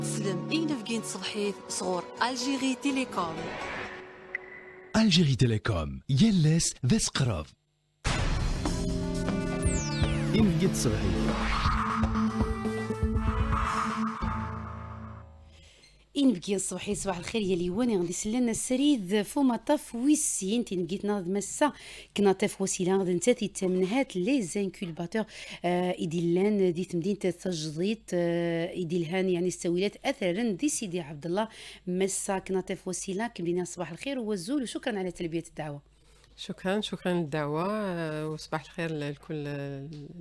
تسلم إين صبحيت صغور ألجيري تيليكوم. Algérie Télécom, Yelles Veskrov. إنجد صغير إن بكي الصباحي صباح الخير يا ليواني غادي سلنا السريد فما طاف ويسين تنقيت ناض مسا كنا طاف وسيله غادي نتاتي تمنهات لي زانكولباتور ايديلان دي مدينه التجديد ايديلهان يعني السويلات اثرا دي سيدي عبد الله مسا كنا طاف وسيله كملينا صباح الخير والزول وشكرا على تلبيه الدعوه. شكرا للدعوة وصباح الخير لكل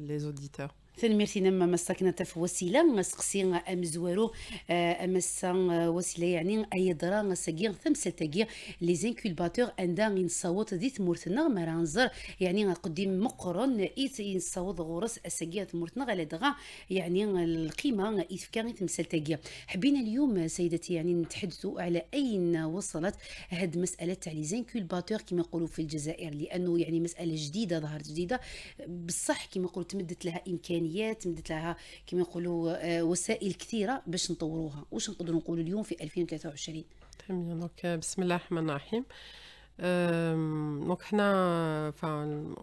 les auditeurs. ثاني ميرسي نما مساكنة في وسيلة سقسي أمزوارو أمسا وسيلة يعني أي درا ساقي ثمسة تاقي لي زانكولباتور عندها نصوت دي ثمورتنا مرانزر يعني قديم مقرن إيت نصوت غورس ساقي ثمورتنا غالا دغا يعني القيمة إيت كان ثمسة تاقي. حبينا اليوم سيدتي يعني نتحدثوا على أين وصلت هاد مسألة تاع لي زانكولباتور كما يقولوا في الجزائر، لأنه يعني مسألة جديدة ظهرت جديدة بصح كما يقولوا تمدت لها إمكانيات مدت لها كما يقولوا وسائل كثيره باش نطوروها. واش نقدروا نقولوا اليوم في 2023؟ تمام. دونك بسم الله الرحمن الرحيم. Donc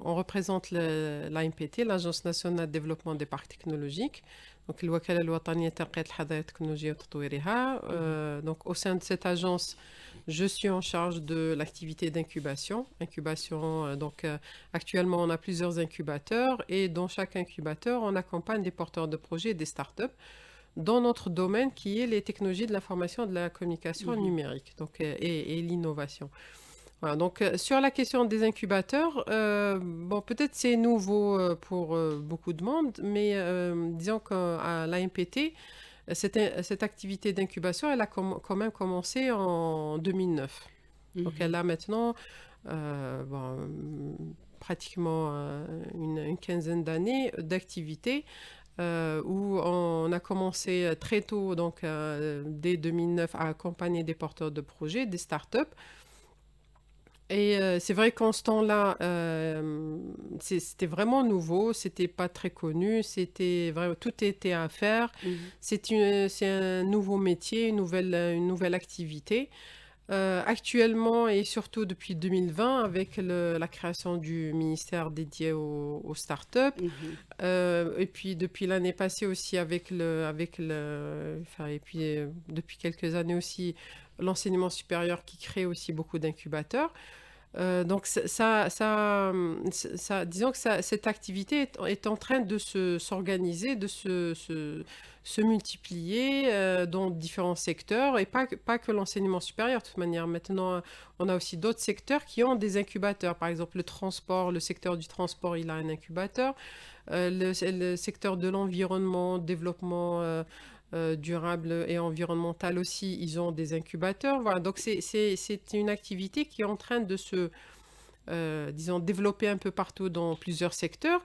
on représente l'ANPT, l'Agence nationale de développement des parcs technologiques, donc الوكالة الوطنية لتنقية الحضارة التكنولوجية وتطويرها. Donc au sein de cette agence, je suis en charge de l'activité d'incubation. Actuellement, on a plusieurs incubateurs et dans chaque incubateur, on accompagne des porteurs de projets et des startups dans notre domaine qui est les technologies de l'information et de la communication numérique et l'innovation. Voilà, donc sur la question des incubateurs, peut-être c'est nouveau pour beaucoup de monde, mais disons qu'à l'ANPT, cette activité d'incubation, elle a quand même commencé en 2009. Donc elle a maintenant pratiquement une quinzaine d'années d'activité où on a commencé très tôt, donc dès 2009, à accompagner des porteurs de projets, des startups. Et c'est vrai qu'en ce temps-là, c'était vraiment nouveau, c'était pas très connu, tout était à faire. C'est un nouveau métier, une nouvelle activité. Actuellement et surtout depuis 2020, avec la création du ministère dédié aux startups, et puis depuis l'année passée aussi et puis depuis quelques années aussi l'enseignement supérieur qui crée aussi beaucoup d'incubateurs. Donc disons que cette activité est en train de s'organiser, de se multiplier dans différents secteurs et pas que l'enseignement supérieur. De toute manière, maintenant, on a aussi d'autres secteurs qui ont des incubateurs. Par exemple, le secteur du transport, il a un incubateur. Le secteur de l'environnement, développement durable et environnemental aussi, ils ont des incubateurs. Voilà, donc c'est une activité qui est en train de se, disons, développer un peu partout dans plusieurs secteurs.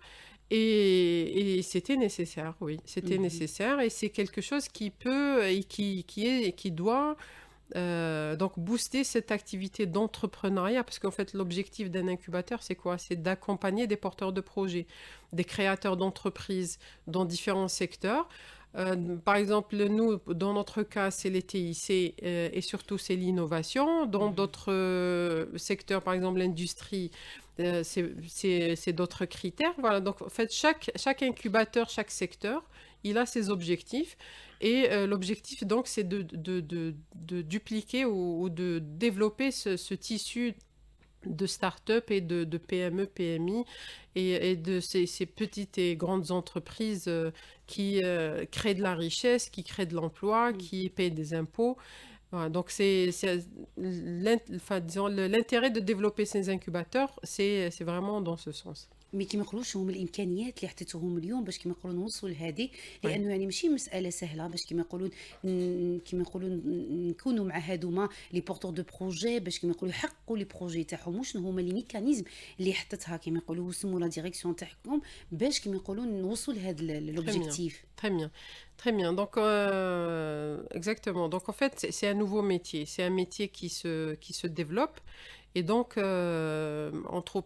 Et c'était nécessaire, oui, c'était nécessaire. Et c'est quelque chose qui peut et qui doit donc booster cette activité d'entrepreneuriat, parce qu'en fait l'objectif d'un incubateur c'est quoi? C'est d'accompagner des porteurs de projets, des créateurs d'entreprises dans différents secteurs. Par exemple, nous, dans notre cas, c'est les TIC et surtout c'est l'innovation. Dans d'autres secteurs, par exemple l'industrie, c'est d'autres critères. Voilà, donc en fait, chaque incubateur, chaque secteur, il a ses objectifs. Et l'objectif, donc, c'est de dupliquer ou de développer ce tissu de start-up et de PME, PMI et de ces petites et grandes entreprises qui créent de la richesse, qui créent de l'emploi, qui payent des impôts. Voilà, donc disons, l'intérêt de développer ces incubateurs, c'est vraiment dans ce sens. مي كيما يقولوش هم الامكانيات اللي حطيتوهم اليوم باش كيما يقولوا نوصلوا لهذه، لانه يعني ماشي مساله سهله باش كيما يقولوا نكونوا مع هذوما لي بورتور دو بروجي باش كيما يقولوا يحققوا لي بروجي تاعهم. واش هما لي ميكانيزم اللي حطتها كيما يقولوا سمو لا ديريكسيون تاعكم باش كيما يقولوا نوصلوا لهذا لوبجيكتيف؟ Très bien. Donc, exactement. Donc, en fait, c'est un nouveau métier. C'est un métier qui se développe. Et donc,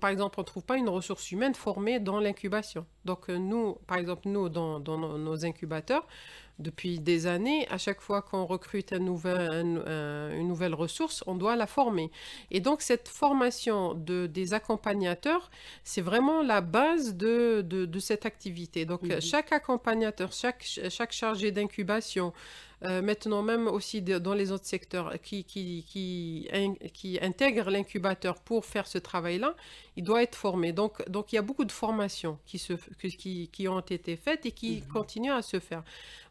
par exemple, on ne trouve pas une ressource humaine formée dans l'incubation. Donc, nous, par exemple, nous, dans nos incubateurs, depuis des années, à chaque fois qu'on recrute une nouvelle ressource, on doit la former. Et donc, cette formation des accompagnateurs, c'est vraiment la base de cette activité. Donc, chaque accompagnateur, chaque chargé d'incubation, maintenant même aussi dans les autres secteurs qui intègrent l'incubateur pour faire ce travail-là, il doit être formé. Donc il y a beaucoup de formations qui ont été faites et qui continuent à se faire.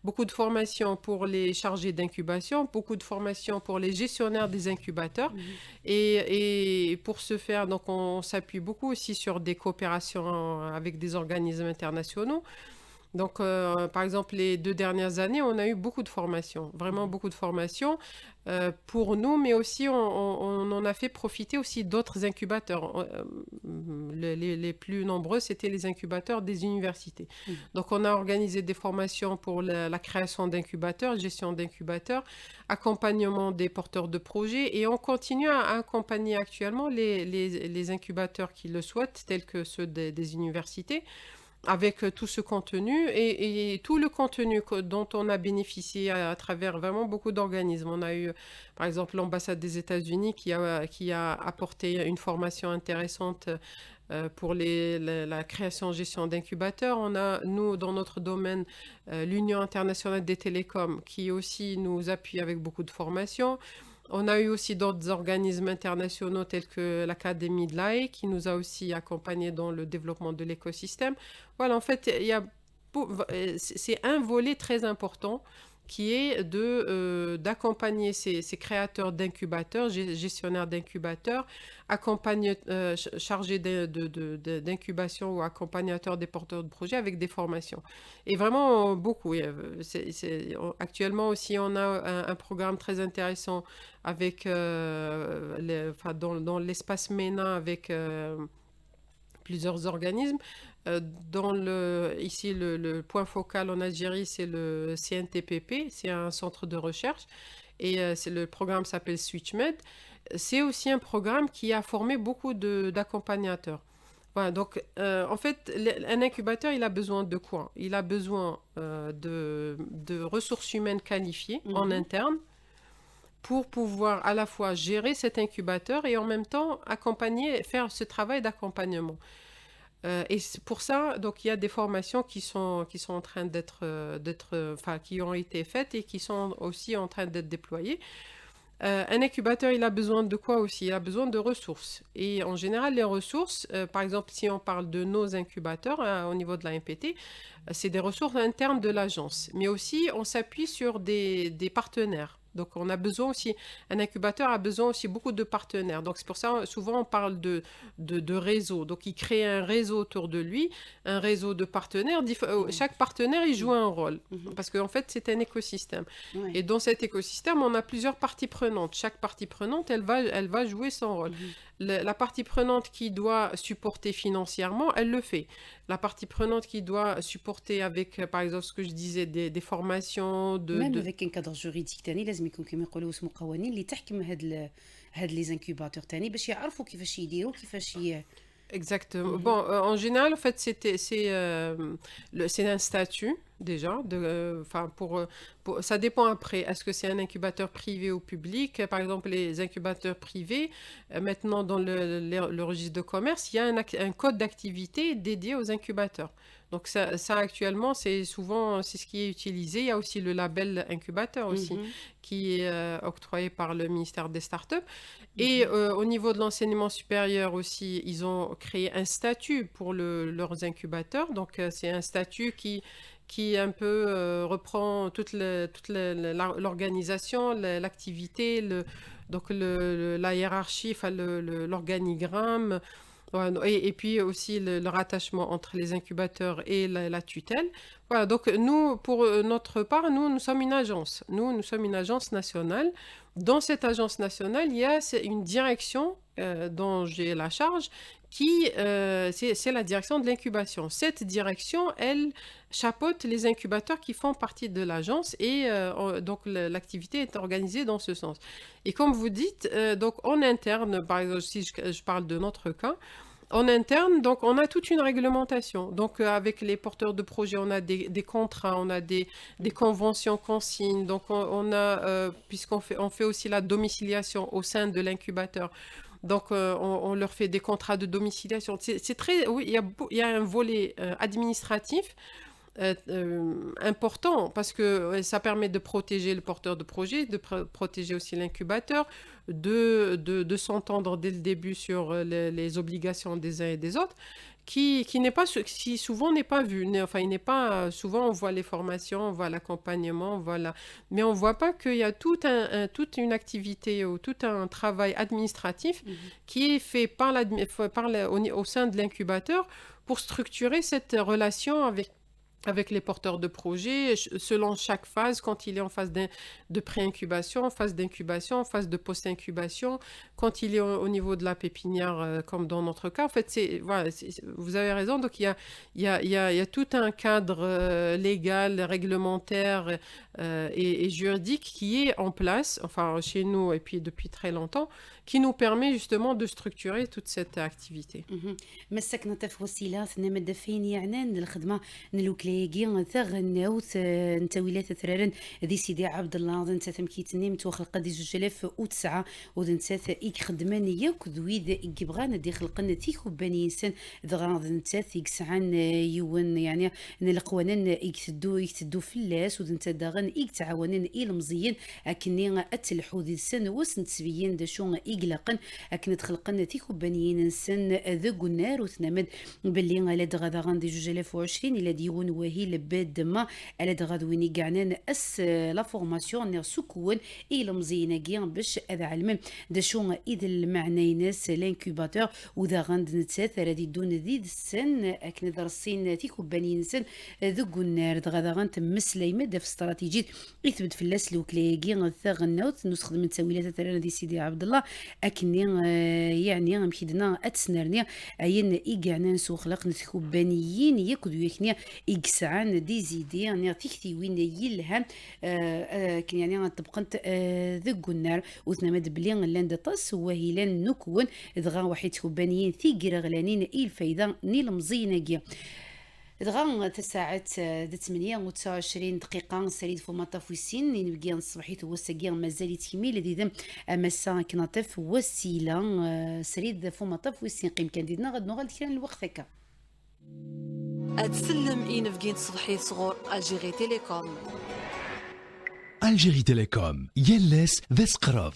Beaucoup de formations pour les chargés d'incubation, beaucoup de formations pour les gestionnaires des incubateurs. Et pour ce faire, donc on s'appuie beaucoup aussi sur des coopérations avec des organismes internationaux. Donc, par exemple, les 2 dernières années, on a eu beaucoup de formations, vraiment beaucoup de formations pour nous, mais aussi on en a fait profiter aussi d'autres incubateurs. Les plus nombreux, c'était les incubateurs des universités. Donc, on a organisé des formations pour la création d'incubateurs, gestion d'incubateurs, accompagnement des porteurs de projets, et on continue à accompagner actuellement les incubateurs qui le souhaitent, tels que ceux des universités, avec tout ce contenu et tout le contenu dont on a bénéficié à travers vraiment beaucoup d'organismes. On a eu, par exemple, l'ambassade des États-Unis qui a apporté une formation intéressante pour la création-gestion d'incubateurs. On a, nous, dans notre domaine, l'Union internationale des télécoms qui aussi nous appuie avec beaucoup de formations. On a eu aussi d'autres organismes internationaux tels que l'Académie de l'AE qui nous a aussi accompagnés dans le développement de l'écosystème. Voilà, en fait, c'est un volet très important qui est d'accompagner ces créateurs d'incubateurs, gestionnaires d'incubateurs, chargés d'incubation ou accompagnateurs des porteurs de projets avec des formations. Et vraiment beaucoup. Actuellement aussi, on a un programme très intéressant avec, dans l'espace MENA avec plusieurs organismes. Ici, le point focal en Algérie, c'est le CNTPP, c'est un centre de recherche, et le programme s'appelle SwitchMed. C'est aussi un programme qui a formé beaucoup d'accompagnateurs. Voilà, donc en fait, un incubateur, il a besoin de quoi? Il a besoin de ressources humaines qualifiées en interne pour pouvoir à la fois gérer cet incubateur et en même temps faire ce travail d'accompagnement. Et pour ça, donc il y a des formations qui sont en train qui ont été faites et qui sont aussi en train d'être déployées. Un incubateur, il a besoin de quoi aussi? Il a besoin de ressources. Et en général, les ressources, par exemple, si on parle de nos incubateurs au niveau de la MPT, c'est des ressources internes de l'agence. Mais aussi, on s'appuie sur des partenaires. Donc, on a besoin aussi, un incubateur a besoin aussi beaucoup de partenaires. Donc, c'est pour ça, souvent, on parle de réseau. Donc, il crée un réseau autour de lui, un réseau de partenaires. Chaque partenaire, il joue un rôle. Parce qu'en fait, c'est un écosystème. Ouais. Et dans cet écosystème, on a plusieurs parties prenantes. Chaque partie prenante, elle va jouer son rôle. La partie prenante qui doit supporter financièrement, elle le fait. La partie prenante qui doit supporter avec, par exemple, ce que je disais, des formations, même avec un cadre juridique تاني لازم يكون كما يقولوا اسمه قوانين اللي تحكم هاد لي زانكوباتور تاني باش يعرفوا كيفاش يديروا كيفاش Exactement. Bon, en général, en fait, c'est un statut déjà. Ça dépend après. Est-ce que c'est un incubateur privé ou public? Par exemple, les incubateurs privés, maintenant dans le registre de commerce, il y a un code d'activité dédié aux incubateurs. Donc ça actuellement, c'est ce qui est utilisé. Il y a aussi le label incubateur aussi, qui est octroyé par le ministère des Startups. Et au niveau de l'enseignement supérieur aussi, ils ont créé un statut pour leurs incubateurs. Donc c'est un statut qui un peu reprend toute l'organisation, l'activité, donc la hiérarchie, l'organigramme. Et puis aussi le rattachement entre les incubateurs et la tutelle. Voilà, donc nous, pour notre part, nous sommes une agence. Nous sommes une agence nationale. Dans cette agence nationale, il y a une direction dont j'ai la charge c'est la direction de l'incubation. Cette direction, elle chapeaute les incubateurs qui font partie de l'agence et donc l'activité est organisée dans ce sens. Et comme vous dites, donc en interne, par exemple, si je parle de notre cas, En interne, donc on a toute une réglementation. Donc avec les porteurs de projets, on a des contrats, on a des conventions qu'on signe. Donc on a, on fait aussi la domiciliation au sein de l'incubateur. Donc on leur fait des contrats de domiciliation. C'est très, oui, il y a un volet administratif important parce que ça permet de protéger le porteur de projet, de protéger aussi l'incubateur, de s'entendre dès le début sur les obligations des uns et des autres, qui n'est pas, qui souvent n'est pas vu. Enfin, il n'est pas, souvent on voit les formations, on voit l'accompagnement, mais on voit pas qu'il y a toute une activité ou tout un travail administratif qui est fait au sein de l'incubateur pour structurer cette relation avec les porteurs de projets, selon chaque phase, quand il est en phase de pré-incubation, phase d'incubation, phase de post-incubation, quand il est au niveau de la pépinière, comme dans notre cas. En fait, voilà, vous avez raison, donc il y a tout un cadre légal, réglementaire et juridique qui est en place, enfin chez nous et puis depuis très longtemps, qui nous permet justement de structurer toute cette activité. مسكنا في وسيلة نمد فين يعني الخدمة نلوكليجي ثغناوت نتاويلات ثرارن ذي سيدي عبد الله انت تمكيتني متوخلق دي 2009 ودنت إيك خدمانية كذويد إجبغان دي خلقنا تيكو بني إنسان ذغان انت تيك سعان يوان يعني نلقوانن يكتدو في اللاس ودنت داغن إيك تعاونن إيل مزيين أكني أتلحو ذي السن وسن تسبيين دشون إقلاقا أكن تخلقنا تيكو بني إنسان ذو النار وتنمد باللي على دغا دي 2020 إلى ديون وهي لباد ما على دغا ويني قعنان لا فورماسيون نير سكون إلى مزينا كيان باش هذا علم دشون إذا المعنى ناس لانكوباتور وذا غند نتسات رادي دون ذي السن أكن درسين تيكو بني إنسان ذو النار دغا غند مسليمة في استراتيجية يثبت في اللاس الوكلايكي ثغناوت نسخد من تسويلات ترى دي سيدي عبد الله أكني يعني مكيدنا أتسنرني أين إيجانا نسو خلق نتكو بنيين يكدو يكني إكسعان دي زيدي يعني تيكتي وين يلهم كن يعني طبقنت ذو النار وثنمد بلين لاند طاس وهي لان نكون دغا واحد بنيين ثيقر غلانين إيل فايدة نيل مزينة دغا تساعات 28 دقيقة سريد فما طافوسين نبقي الصباحيت هو الساقيا مازال يتكمل لذي مسا كنطف وسيلة سريد فما طافوسين قيم كان ديدنا غد نغال كان الوقت هكا أتسلم إين فقين صبحي صغور ألجيري تيليكوم Algérie Télécom, Yelles Veskrov.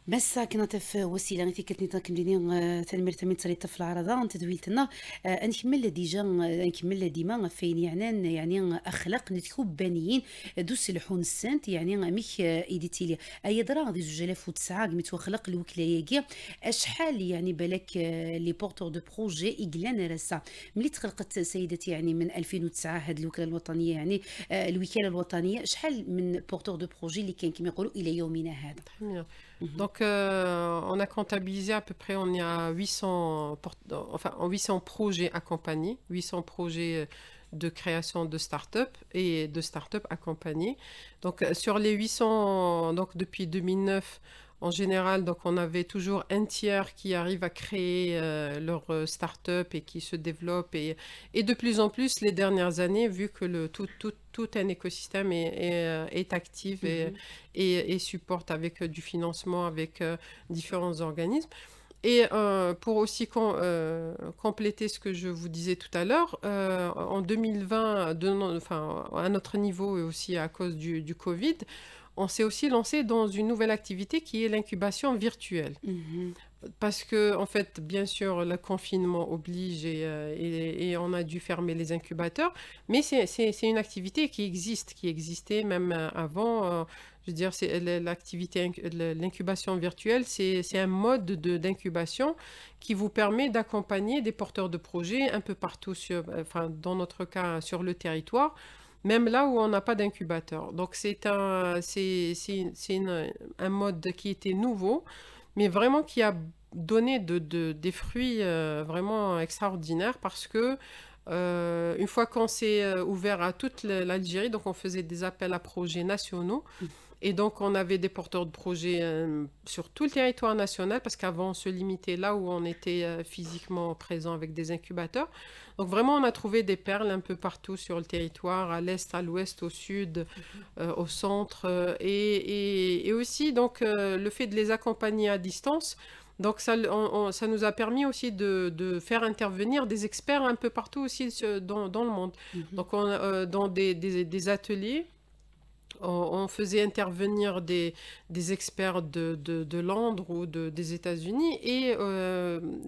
مسا كنطف وسيله غير كتني تنكمليني تنمير تمين تريت في العرضه تدويلتنا نكمل ديجا نكمل ديما فين يعني اخلاق نتكو بانيين دوس الحون السنت يعني ميك ايديتيلي اي درا دي 2009 متوخلق الوكلايكي اشحال يعني بالك لي بورتور دو بروجي اغلان راسا ملي تخلقت سيدتي يعني من 2009 هاد الوكاله الوطنيه يعني الوكاله الوطنيه شحال من بورتور دو بروجي اللي كان كما يقولوا الى يومنا هذا. Donc, on a comptabilisé à peu près, on est à 800 projets accompagnés, 800 projets de création de start-up et de start-up accompagnés. Donc, sur les 800, donc depuis 2009, en général, donc on avait toujours un tiers qui arrive à créer leur start-up et qui se développe. Et de plus en plus, les dernières années, vu que tout un écosystème est actif et supporte avec du financement, avec différents organismes. Et pour aussi compléter ce que je vous disais tout à l'heure, en 2020, à notre niveau et aussi à cause du Covid, on s'est aussi lancé dans une nouvelle activité qui est l'incubation virtuelle. Parce que, en fait, bien sûr, le confinement oblige et on a dû fermer les incubateurs, mais c'est une activité qui existait même avant. Je veux dire, l'incubation virtuelle, c'est un mode d'incubation qui vous permet d'accompagner des porteurs de projets un peu partout, dans notre cas, sur le territoire, même là où on n'a pas d'incubateur. Donc, c'est un mode qui était nouveau, mais vraiment qui a donné des fruits vraiment extraordinaires parce que une fois qu'on s'est ouvert à toute l'Algérie, donc on faisait des appels à projets nationaux Et donc, on avait des porteurs de projets sur tout le territoire national, parce qu'avant, on se limitait là où on était physiquement présent avec des incubateurs. Donc, vraiment, on a trouvé des perles un peu partout sur le territoire, à l'est, à l'ouest, au sud, au centre. Et aussi, donc, le fait de les accompagner à distance, donc ça nous a permis aussi de faire intervenir des experts un peu partout aussi dans le monde. Donc, dans des ateliers, on faisait intervenir des experts de Londres ou des États-Unis, et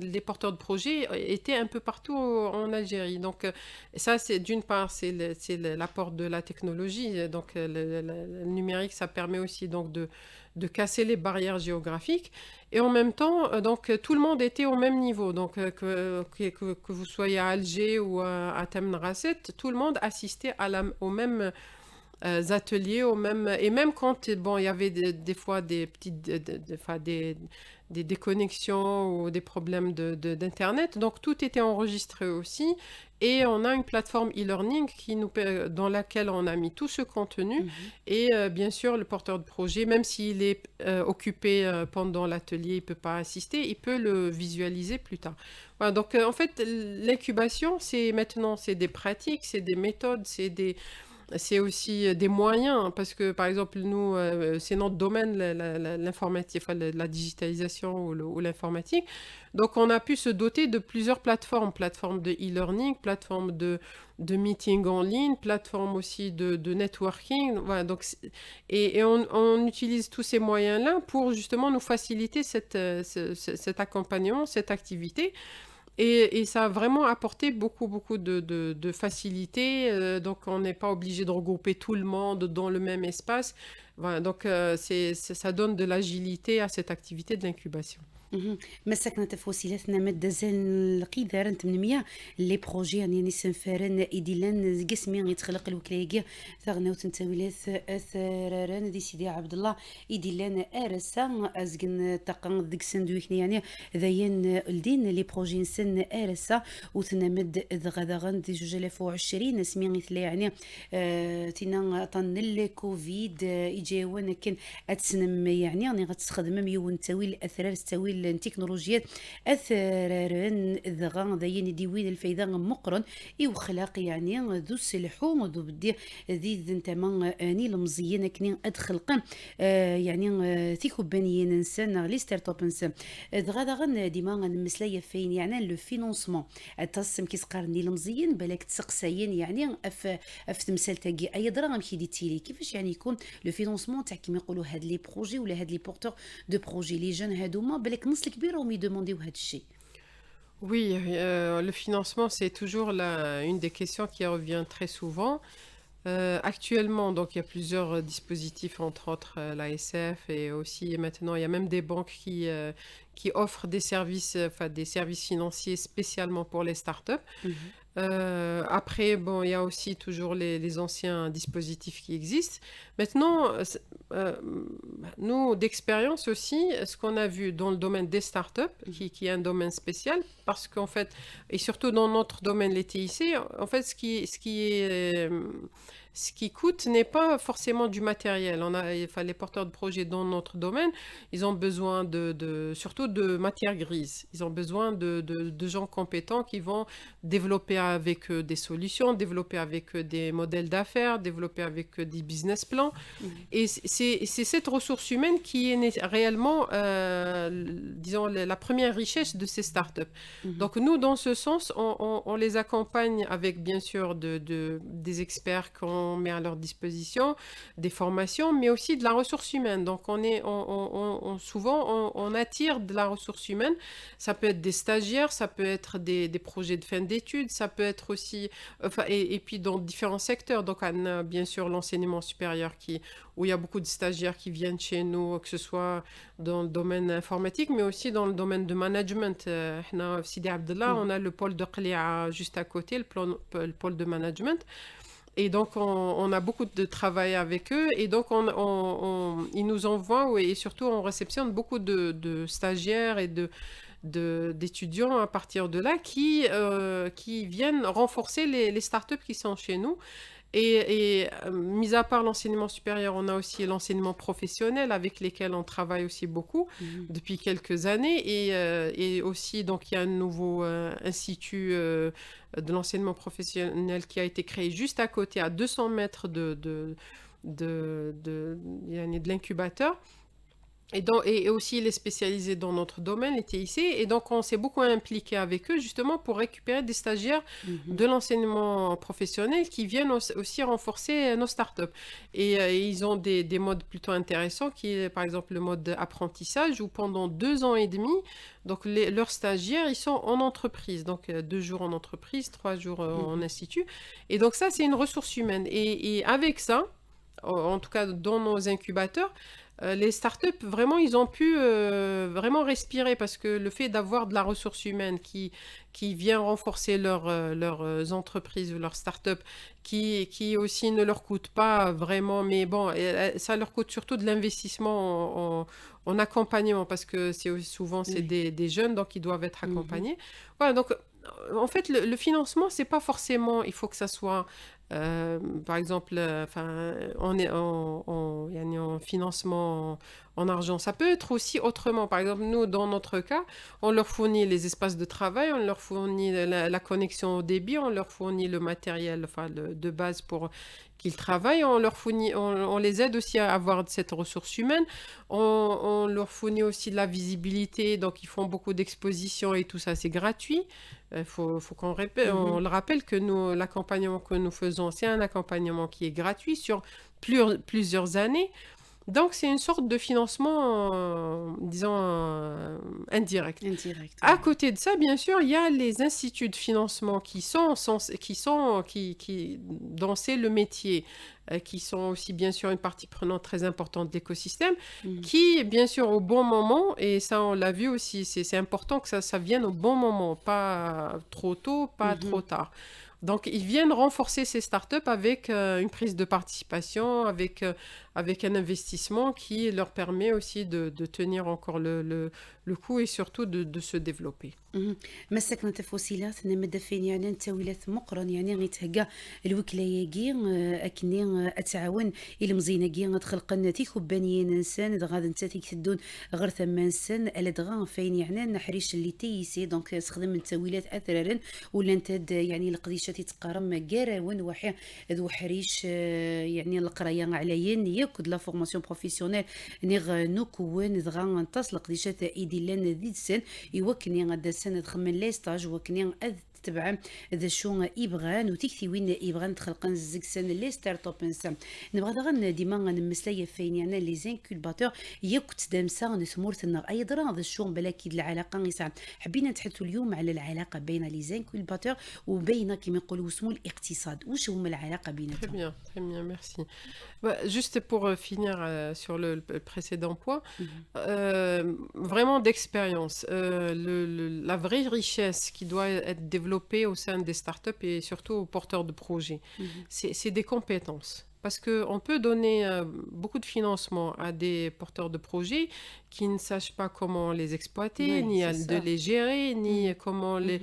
les porteurs de projets étaient un peu partout en Algérie. Donc ça, d'une part, c'est l'apport de la technologie. Donc le numérique, ça permet aussi donc de casser les barrières géographiques. Et en même temps, donc, tout le monde était au même niveau. Donc, que vous soyez à Alger ou à Tamanrasset, tout le monde assistait au même ateliers, et même quand bon, il y avait des fois des petites des déconnexions ou des problèmes d'internet, donc tout était enregistré aussi, et on a une plateforme e-learning dans laquelle on a mis tout ce contenu, et bien sûr le porteur de projet, même s'il est occupé pendant l'atelier, il peut pas assister, il peut le visualiser plus tard. Voilà, donc en fait l'incubation, c'est des pratiques, c'est des méthodes, c'est aussi des moyens, parce que par exemple nous, c'est notre domaine, l'informatique, enfin, la digitalisation ou l'informatique. Donc on a pu se doter de plusieurs plateformes de e-learning, plateformes de meeting en ligne, plateformes aussi de networking. Voilà, donc, et on utilise tous ces moyens-là pour justement nous faciliter cet accompagnement, cette activité. Et ça a vraiment apporté beaucoup de facilité. Donc, on n'est pas obligé de regrouper tout le monde dans le même espace. Voilà, donc, ça donne de l'agilité à cette activité de l'incubation. مسكنا تفوسيلاتنا مادة زين القيدار انت من مياه لي بروجي يعني نسن فارن ايديلان قسمي يتخلق الوكلاية ثغنا وتنتاويلات اثراران دي سيدي عبد الله ايديلان ارسا ازقن تقن ديك سندويكني يعني ذاين الدين لي بروجي نسن ارسا وتنمد غدغن دي 2020 سمي ثلا يعني تينا طن الكوفيد اجاونا كان اتسنم يعني راني غتستخدم ميون تاويل اثرار تاويل التكنولوجيات اثرارن ذغا ذاين ديوين الفايدة مقرن ايو خلاق يعني ذو السلحو ذو بدي ذي ذنتما اني المزينة كني ادخلقا يعني تيكو بانيين انسان لي ستارت اب انسان ذغا ديما المسلايه فين يعني لو فينونسمون التصم كيسقارني المزيين بالك تسقساين يعني اف تمثال تاكي اي دراهم كي تيلي كيفاش يعني يكون لو فينونسمون تاع كيما يقولوا هاد لي بروجي ولا هاد لي بورتور دو بروجي لي جون هادوما بالك نص الكبير راهم يدومونديو هاد الشيء. Oui, le financement, c'est toujours une des questions qui revient très souvent. Actuellement, donc, il y a plusieurs dispositifs, entre autres l'ASF, et aussi maintenant, il y a même des banques qui offrent des services financiers spécialement pour les startups. Après, bon, il y a aussi toujours les anciens dispositifs qui existent. Maintenant, nous, d'expérience aussi, ce qu'on a vu dans le domaine des startups, qui est un domaine spécial, parce qu'en fait, et surtout dans notre domaine, les TIC, en fait, ce qui coûte n'est pas forcément du matériel. Les porteurs de projets dans notre domaine, ils ont besoin surtout de matière grise. Ils ont besoin de gens compétents qui vont développer avec eux des solutions, développer avec eux des modèles d'affaires, développer avec eux des business plans. Et c'est cette ressource humaine qui est réellement, disons, la première richesse de ces startups. Donc nous, dans ce sens, on les accompagne avec, bien sûr, des experts qu'on met à leur disposition, des formations, mais aussi de la ressource humaine. Donc souvent, on attire de la ressource humaine. Ça peut être des stagiaires, ça peut être des projets de fin d'études, ça peut être aussi, et puis dans différents secteurs. Donc on a bien sûr l'enseignement supérieur où il y a beaucoup de stagiaires qui viennent chez nous, que ce soit dans le domaine informatique, mais aussi dans le domaine de management. Sidi Abdallah, on a le pôle de Qlia juste à côté, le pôle de management. Et donc, on a beaucoup de travail avec eux. Et donc, ils nous envoient, et surtout, on réceptionne beaucoup de stagiaires et d'étudiants à partir de là qui viennent renforcer les startups qui sont chez nous. Mis à part l'enseignement supérieur, on a aussi l'enseignement professionnel avec lesquels on travaille aussi beaucoup depuis quelques années. Et aussi, donc, il y a un nouveau institut de l'enseignement professionnel qui a été créé juste à côté, à 200 mètres de l'incubateur. Et aussi, il est spécialisé dans notre domaine, les TIC. Et donc, on s'est beaucoup impliqué avec eux, justement, pour récupérer des stagiaires de l'enseignement professionnel qui viennent aussi renforcer nos startups. Et ils ont des modes plutôt intéressants, qui est, par exemple, le mode apprentissage, où pendant 2 ans et demi, donc leurs stagiaires, ils sont en entreprise. Donc, 2 jours en entreprise, 3 jours en institut. Et donc, ça, c'est une ressource humaine. Et avec ça, en tout cas, dans nos incubateurs, les startups, vraiment, ils ont pu vraiment respirer parce que le fait d'avoir de la ressource humaine qui vient renforcer leurs entreprises ou leurs startups, qui aussi ne leur coûte pas vraiment, mais bon, ça leur coûte surtout de l'investissement en accompagnement parce que souvent, c'est des jeunes, donc ils doivent être accompagnés. Voilà, donc en fait, le financement, c'est pas forcément, il faut que ça soit... par exemple, en financement en argent. Ça peut être aussi autrement. Par exemple, nous, dans notre cas, on leur fournit les espaces de travail, on leur fournit la connexion au débit, on leur fournit le matériel de base pour qu'ils travaillent, on les aide aussi à avoir cette ressource humaine, on leur fournit aussi de la visibilité, donc ils font beaucoup d'expositions et tout ça, c'est gratuit. Il faut qu'on on le rappelle que nous, l'accompagnement que nous faisons, c'est un accompagnement qui est gratuit sur plusieurs années. Donc, c'est une sorte de financement, disons, indirect. À côté de ça, bien sûr, il y a les instituts de financement dont c'est le métier, qui sont aussi, bien sûr, une partie prenante très importante de l'écosystème, qui, bien sûr, au bon moment, et ça, on l'a vu aussi, c'est important que ça vienne au bon moment, pas trop tôt, pas trop tard. Donc, ils viennent renforcer ces startups avec une prise de participation, avec un investissement qui leur permet aussi de tenir encore le coup et surtout de se développer. مسكنا تفوسيلات مدفين يعني نتاويلات مقرن يعني غيتهكا الوكلاياكي اكني اتعاون الى مزيناكي غتخلق نتيك وبانيين انسان غادا نتا تيكدون غير ثمان سن الا دغا فين يعني نحريش اللي تيسي دونك استخدم التاويلات اثرا ولا انت يعني القديشه تتقارم كاراون وحي ذو حريش يعني القرايه على ينيك لا فورماسيون بروفيسيونيل نيغ نكون دغا نتصل قديشه ايدي لنا ذي سن يوكني غدا سنة خمن لي ستاج وكني تبع ذا شو يبغان وتكتي وين يبغان تخلق نزك سنة لي ستارت اب انسان نبغى دغا ديما نمسلاي فين يعني لي زانكولباتور يكت دامسا نثمورت النار اي درا ذا شو بلاكي العلاقه يسعى حبينا نتحدثوا اليوم على العلاقه بين لي زانكولباتور وبين كما يقولوا اسمه الاقتصاد واش هما العلاقه بيناتهم. Très bien, merci. Juste pour finir sur le précédent point, vraiment d'expérience, la vraie richesse qui doit être développée au sein des startups et surtout aux porteurs de projets, c'est des compétences. Parce qu'on peut donner beaucoup de financement à des porteurs de projets qui ne sachent pas comment les exploiter, ni de les gérer, ni comment les...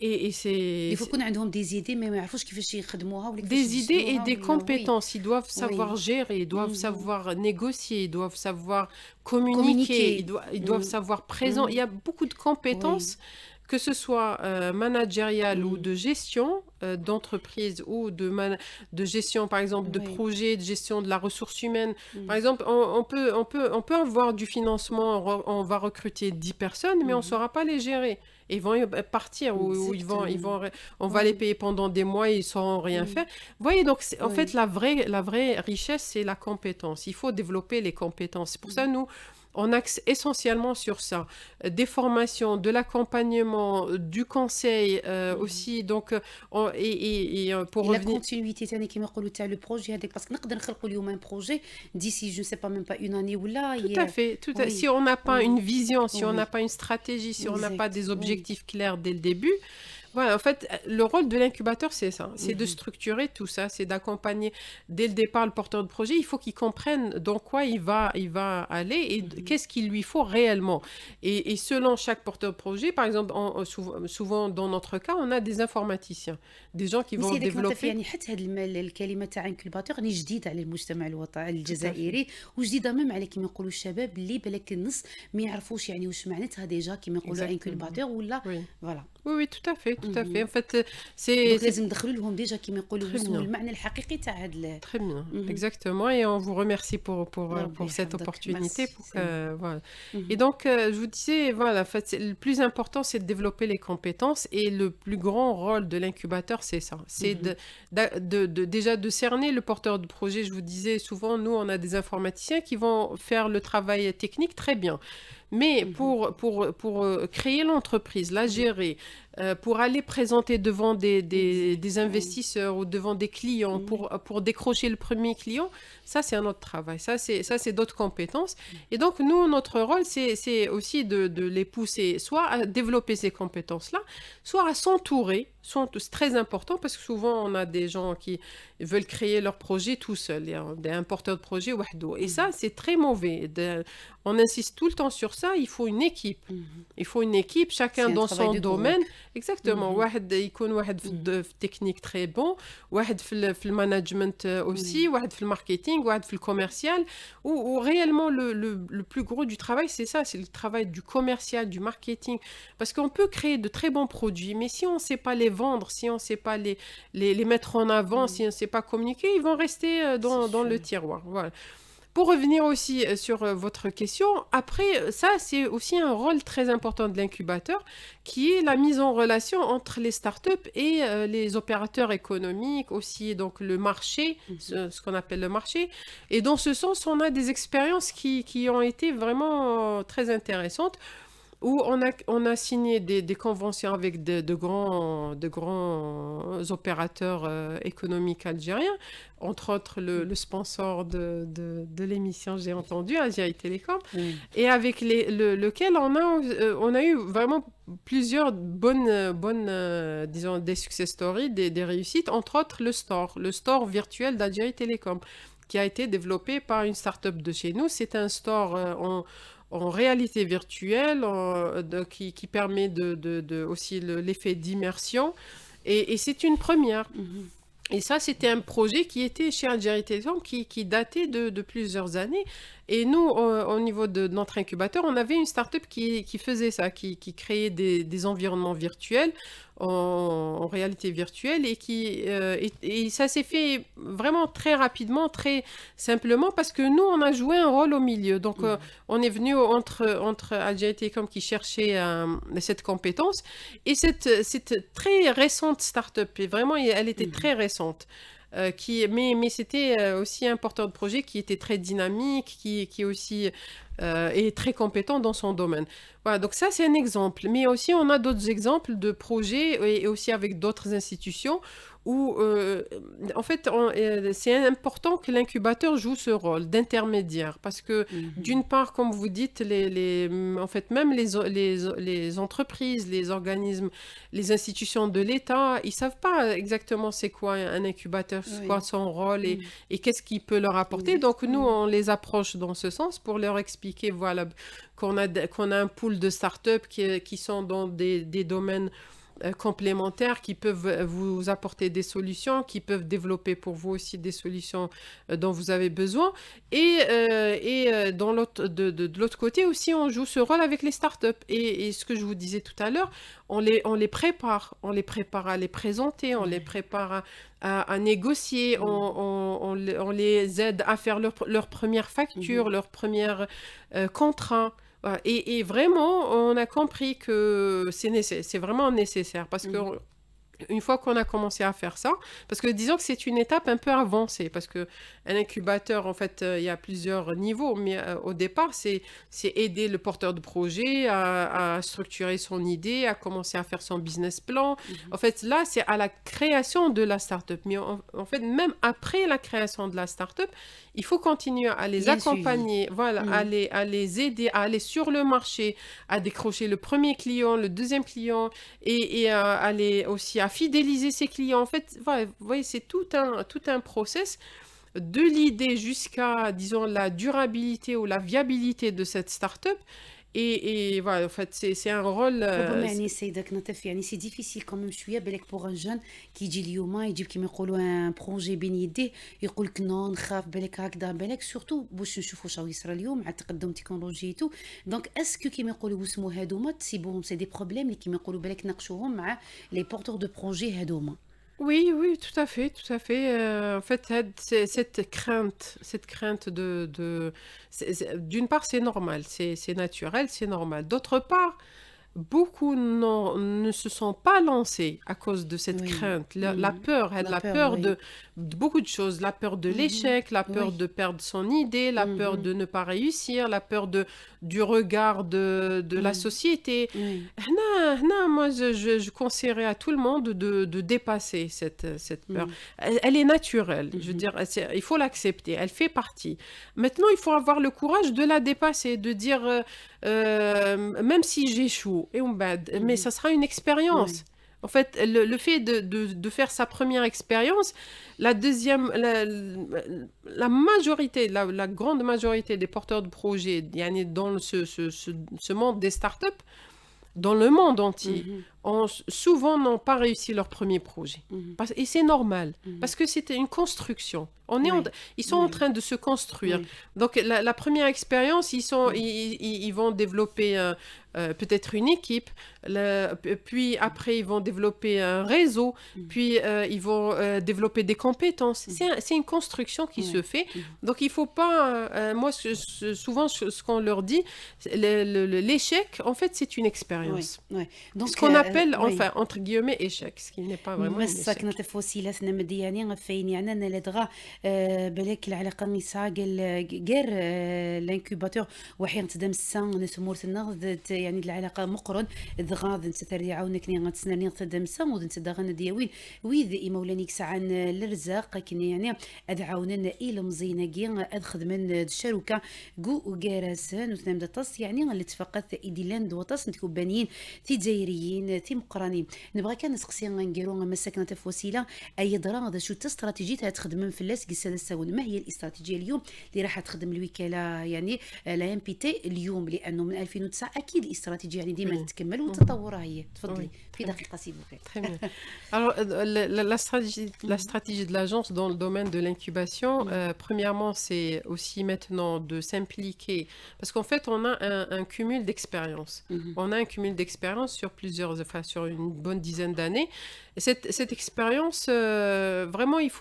Et c'est... Il faut qu'on ait des idées, mais il faut qu'ils يخدموها ولا des idées et des compétences. Ils doivent savoir gérer, ils doivent savoir négocier, ils doivent savoir communiquer. Ils doivent savoir présent. Il y a beaucoup de compétences, que ce soit managériale ou de gestion d'entreprise ou de gestion, par exemple, de projet, de gestion de la ressource humaine. Par exemple, on peut avoir du financement, on va recruter 10 personnes, mais on ne saura pas les gérer. Ils vont partir ou on va les payer pendant des mois et ils ne sauront rien faire. Vous voyez, donc, en fait, la vraie richesse, c'est la compétence. Il faut développer les compétences. C'est pour ça, nous, on axe essentiellement sur ça. Des formations, de l'accompagnement, du conseil aussi. Donc, pour la revenir... continuité, c'est كما يقولوا تاع le projet هذاك parce que نقدر نخلقوا اليوم un projet d'ici je ne sais pas même pas une année ou là. Tout à fait. Si on n'a pas une vision, si on n'a pas une stratégie, si on n'a pas des objectifs clairs dès le début, Voilà, en fait, le rôle de l'incubateur, c'est ça. C'est de structurer tout ça, c'est d'accompagner dès le départ le porteur de projet. Il faut qu'il comprenne dans quoi il va aller et qu'est-ce qu'il lui faut réellement. Et selon chaque porteur de projet, par exemple, souvent dans notre cas, on a des informaticiens, des gens qui vont نسي هذاك نعطيك développer. يعني حتى هذه الكلمه تاع انكوباتور يعني جديده على المجتمع الوطني الجزائري وجديده ميم على كيما يقولوا الشباب اللي بالك النص ما يعرفوش يعني واش معناتها ديجا كيما يقولوا Exactement. انكوباتور ولا Oui. فوالا Oui, oui, tout à fait, tout à fait. En fait, دونك لازم ندخلوا لهم ديجا كيما يقولوا Très ويسموا bien. المعنى الحقيقي تاع هذا Très bien, Mhm. exactement. Et on vous remercie Rabbi pour cette yahfadek. opportunité. Merci, Pour c'est que, voilà. Mhm. Et donc, je vous disais, voilà, en fait, le plus important, c'est de développer les compétences. Et le plus grand rôle de l'incubateur, c'est ça. C'est déjà de cerner le porteur de projet. Je vous disais, souvent, nous, on a des informaticiens qui vont faire le travail technique très bien. Mais pour créer l'entreprise, la gérer, pour aller présenter devant des investisseurs ou devant des clients, pour décrocher le premier client, ça, c'est un autre travail. Ça, c'est d'autres compétences. Et donc, nous, notre rôle, c'est aussi de les pousser soit à développer ces compétences-là, soit à s'entourer. C'est très important parce que souvent, on a des gens qui veulent créer leur projet tout seuls. Il y a un porteur de projet, wahdo. Et ça, c'est très mauvais. On insiste tout le temps sur ça. Il faut une équipe. Il faut une équipe, chacun C'est un dans travail son de groupe. domaine. Exactement. واحد يكون واحد في التكنيك très bon, واحد في المانجمنت aussi, واحد في الماركتينغ, واحد في الكوميرسيال. Où réellement le plus gros du travail, c'est ça, c'est le travail du commercial, du marketing. Parce qu'on peut créer de très bons produits, mais si on ne sait pas les vendre, si on ne sait pas les mettre en avant, si on ne sait pas communiquer, ils vont rester dans le tiroir. Voilà. Pour revenir aussi sur votre question, après, ça, c'est aussi un rôle très important de l'incubateur, qui est la mise en relation entre les startups et les opérateurs économiques, aussi donc le marché, ce qu'on appelle le marché. Et dans ce sens, on a des expériences qui ont été vraiment très intéressantes, où on a signé des conventions avec de grands opérateurs économiques algériens, entre autres le sponsor de l'émission, j'ai entendu, Algérie Télécom, et avec lequel on a eu vraiment plusieurs bonnes disons, des success stories, des réussites, entre autres le store virtuel d'Algérie Télécom, qui a été développé par une start-up de chez nous. C'est un store en réalité virtuelle qui permet aussi l'effet d'immersion. Et c'est une première. Et ça, c'était un projet qui était chez Algérie Télécom, qui datait de plusieurs années. Et nous, au niveau de notre incubateur, on avait une start-up qui faisait ça, qui créait des environnements virtuels en réalité virtuelle et ça s'est fait vraiment très rapidement, très simplement parce que nous, on a joué un rôle au milieu. Donc, on est venu entre Algérie Télécom qui cherchait cette compétence et cette très récente start-up. Et vraiment, elle était très récente. Mais c'était aussi un porteur de projet qui était très dynamique, qui aussi est très compétent dans son domaine. Voilà, donc ça c'est un exemple. Mais aussi on a d'autres exemples de projets et aussi avec d'autres institutions où en fait c'est important que l'incubateur joue ce rôle d'intermédiaire parce que d'une part, comme vous dites, en fait même les entreprises, les organismes, les institutions de l'État, ils savent pas exactement c'est quoi un incubateur, c'est quoi son rôle et qu'est-ce qu'il peut leur apporter. Donc nous on les approche dans ce sens pour leur expliquer voilà qu'on a un pool de startups qui sont dans des domaines complémentaires qui peuvent vous apporter des solutions, qui peuvent développer pour vous aussi des solutions dont vous avez besoin. Et de l'autre côté aussi, on joue ce rôle avec les startups. Et ce que je vous disais tout à l'heure, on les prépare à les présenter, on les prépare à négocier, on les aide à faire leur première facture, leur premier contrat. Et vraiment, on a compris que c'est vraiment nécessaire parce que Une fois qu'on a commencé à faire ça, parce que disons que c'est une étape un peu avancée, parce que un incubateur, en fait, il y a plusieurs niveaux, mais au départ, c'est aider le porteur de projet à structurer son idée, à commencer à faire son business plan. En fait, là, c'est à la création de la start-up. Mais en fait, même après la création de la start-up, il faut continuer à les Bien accompagner, voilà, à les aider, à aller sur le marché, à décrocher le premier client, le deuxième client, et à aller aussi à fidéliser ses clients. En fait, voilà, vous voyez, c'est tout un process de l'idée jusqu'à, disons, la durabilité ou la viabilité de cette start-up. Et voilà, en fait, c'est un rôle... ربما يعني سيدك نطف يعني سي ديفيسيل كوميم شويه بالك بوغ ان جون كيجي اليوم يجيب كيما يقولوا ان بروجي بين يديه يقول لك نو نخاف بالك هكذا بالك سورتو باش نشوفوا شنو يصرى اليوم مع التقدم التكنولوجي تو دونك اسكو كيما يقولوا واسمو هادوما تسيبوهم سي دي بروبليم اللي كيما يقولوا بالك ناقشوهم مع لي بورتور دو بروجي هادوما Oui, oui, tout à fait, tout à fait. En fait, cette crainte d'une part, c'est normal, c'est naturel, c'est normal. D'autre part, beaucoup ne se sont pas lancés à cause de cette Oui. crainte, la peur, La la peur, peur oui. de beaucoup de choses, la peur de l'échec, la peur Oui. de perdre son idée, la peur de ne pas réussir, la peur du regard de la société. Oui. Non, moi, je conseillerais à tout le monde de dépasser cette peur. Elle est naturelle, je veux dire, il faut l'accepter, elle fait partie. Maintenant, il faut avoir le courage de la dépasser, de dire, même si j'échoue, mais ça sera une expérience. Ouais. En fait, le fait de faire sa première expérience, la deuxième, la majorité, la grande majorité des porteurs de projets, dans ce monde des startups, dans le monde entier, souvent n'ont pas réussi leur premier projet. Et c'est normal, parce que c'était une construction. Ils sont en train de se construire. Oui. Donc, la première expérience, ils vont développer peut-être une équipe, puis après, ils vont développer un réseau, puis ils vont développer des compétences. C'est une construction qui se fait. Donc, il ne faut pas... moi, souvent, ce qu'on leur dit, l'échec, en fait, c'est une expérience. Ouais. Donc, Ce qu'on appelle, oui. enfin, entre guillemets, échec, ce qui n'est pas vraiment un échec. مسك نطف وسيلة مدي يعني فين يعني أنا لدغا بالك العلاقة نسا قال غير الانكوباتور وحين تدم السان نسمور تنا يعني العلاقة مقرن دغا نتثر يعاونك ني غتسناني تدم السان ودنت دغا دياوين ويذ مولانيك ساعان الرزاق كني يعني ادعاونا الى مزينه ادخذ من الشركه جو جارسان وتنام دطاس يعني اللي اتفقت ايديلاند وطاس نتكو بانيين تي جزائريين تي مقرانين نبغى كان نسقسي غنديرو مسكنا في وسيله اي درا هذا شو استراتيجيه تخدم في اللاس قيس ساون ما هي الاستراتيجيه اليوم اللي راح تخدم الوكاله يعني لا ام بي تي اليوم لانه من 2009 اكيد الاستراتيجيه يعني ديما تتكمل وتطورها هي تفضلي في دقيقه سي بوكي. Très bien. Alors, la stratégie de l'agence dans le domaine de l'incubation, premièrement, c'est aussi maintenant de s'impliquer. Parce qu'en fait, on a un cumul d'expérience. On a un cumul d'expérience sur une bonne dizaine d'années. Et cette expérience, vraiment, il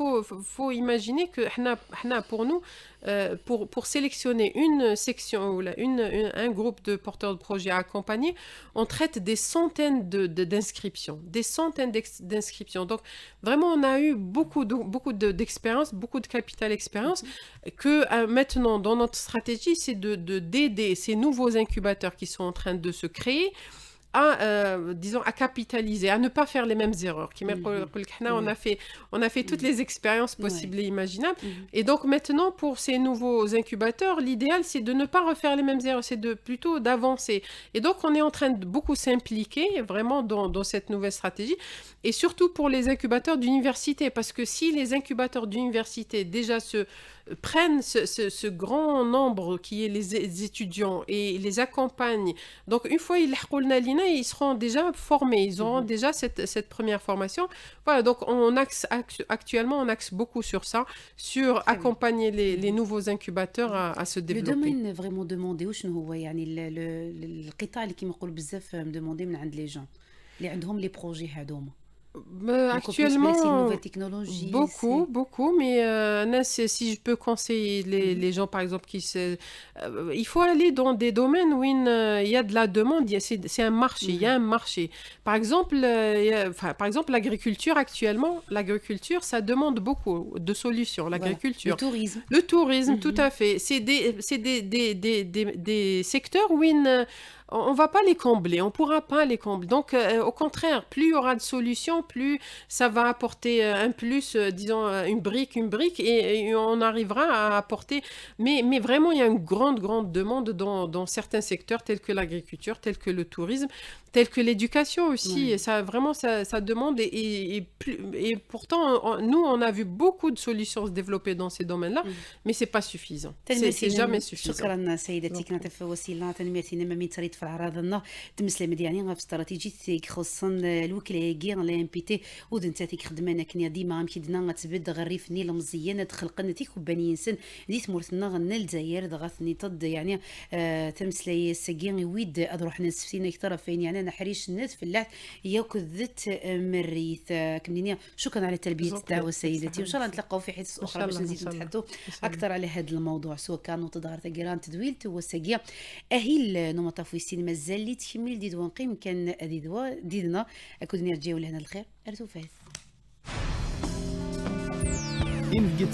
faut imaginer que, pour nous, pour sélectionner une section ou un groupe de porteurs de projets à accompagner, on traite des centaines d'inscriptions, des centaines d'inscriptions. Donc, vraiment, on a eu beaucoup d'expérience, beaucoup de capital expérience, que maintenant, dans notre stratégie, c'est d'aider ces nouveaux incubateurs qui sont en train de se créer disons, à capitaliser, à ne pas faire les mêmes erreurs. On a fait toutes les expériences possibles et imaginables. Et donc maintenant, pour ces nouveaux incubateurs, l'idéal, c'est de ne pas refaire les mêmes erreurs, c'est plutôt d'avancer. Et donc, on est en train de beaucoup s'impliquer vraiment dans cette nouvelle stratégie. Et surtout pour les incubateurs d'université, parce que si les incubateurs d'université déjà prennent ce grand nombre qui est les étudiants et les accompagnent. Donc, une fois ils seront déjà formés, ils auront déjà cette première formation. Voilà, donc actuellement, on axe beaucoup sur ça, sur accompagner les nouveaux incubateurs à se développer. Le domaine vraiment demandé وشنو هو يعني القطاع اللي كيما نقولوا بزاف demandé من عند les gens اللي عندهم les projets هذوما. Donc, en plus, merci, Actuellement, nouvelles technologies. beaucoup, mais Anas, si je peux conseiller les gens, par exemple, il faut aller dans des domaines où il y a de la demande, c'est un marché, il y a un marché. Par exemple, par exemple, l'agriculture, ça demande beaucoup de solutions, Voilà. Le l'agriculture. tourisme. Le tourisme, tout à fait. C'est des secteurs où on va pas les combler, on pourra pas les combler. Donc, au contraire, plus il y aura de solutions, plus ça va apporter un plus, disons, une brique, et on arrivera à apporter. Mais vraiment, il y a une grande demande dans certains secteurs, tels que l'agriculture, tels que le tourisme, tels que l'éducation aussi. Ouais. Et ça, vraiment, ça demande. Et pourtant, nous, on a vu beaucoup de solutions se développer dans ces domaines-là, mais c'est pas suffisant. C'est jamais suffisant. شكرا سيدتي كانت وسيله تنميتنا ما تريد في العراض النهر تمسلم يعني في استراتيجيه خصوصا الوكلاء كيان لا ام بي تي ودنتاتي خدمانا كنيا ديما مكيدنا تبد غريف نيل مزيانه تخلق نتيك وبني انسان ديت مورثنا غنى الجزائر دغاثني تض يعني تمسلي سكين ويد اروح نسفتينا اكثر فين يعني انا حريش الناس في اللعب ياكذت مريث كمنينيا شكرا على تلبيه الدعوه سيدتي وان شاء الله نتلاقاو في حديث اخرى باش نزيد نتحدثوا اكثر على هذا الموضوع سواء كانوا تظهر تقران تدويل توسقيا اهيل نمط في السينما الزلي تكمل ديدوان قيم كان ديدنا اكو دنيا تجيو لهنا الخير ارتو فايز إن